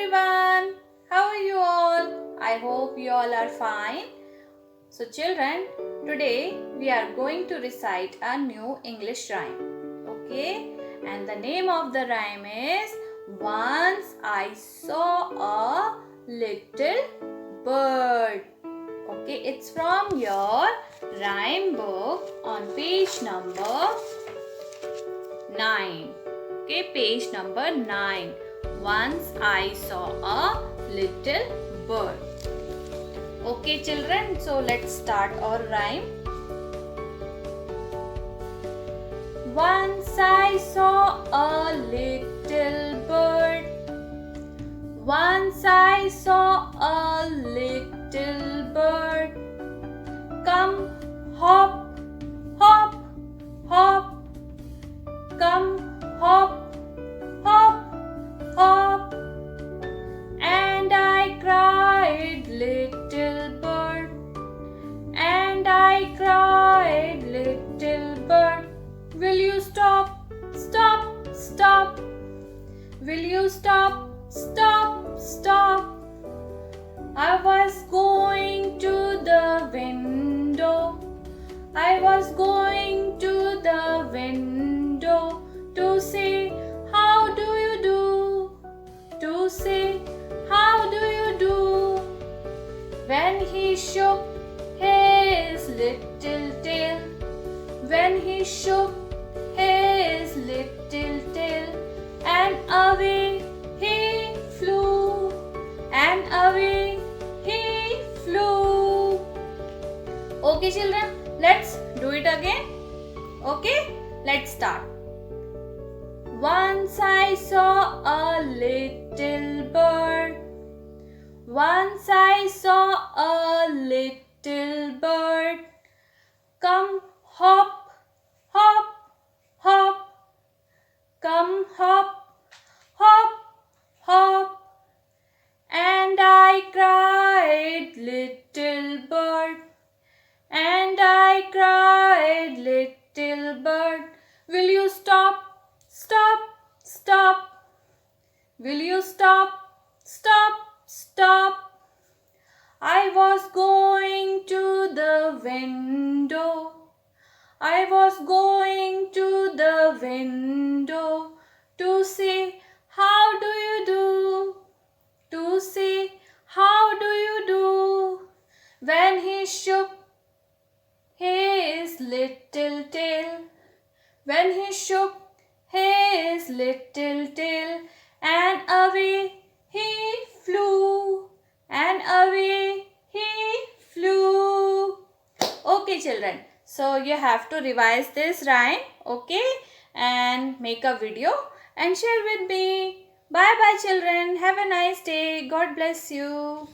everyone. How are you all? I hope you all are fine. So children, today we are going to recite a new English rhyme. Okay? And the name of the rhyme is Once I Saw a Little Bird. Okay, it's from your rhyme book on page number 9. Okay, page number 9. Once I saw a little bird. Okay, children, so let's start our rhyme. Once I saw a little bird. Once I saw a little bird. Come, hop, hop, hop. Come, hop, hop, hop. And I cried, little bird. And I cried, little bird. Will you stop, stop, stop? Will you stop, stop, stop? I was going to the window. I was going to the window to say, how do you do? To say, how do you do? When he shook his little tail. When he shook his little tail. And away he flew. And away he flew. Okay, children, let's do it again. Okay, let's start. Once I saw a little bird. Once I saw a little bird. Come hop, hop, hop. Come hop, hop, hop. And I cried, little bird. And I cried, little bird. Will you stop, stop, stop? Will you stop, stop, stop? I was going to the window. I was going to the window to say, how do you do? To say, how do you do? When he shook his little tail. When he shook his little tail. And away he flew. And away he flew. Okay, children. So you have to revise this rhyme. Okay. And make a video and share with me. Bye bye, children. Have a nice day. God bless you.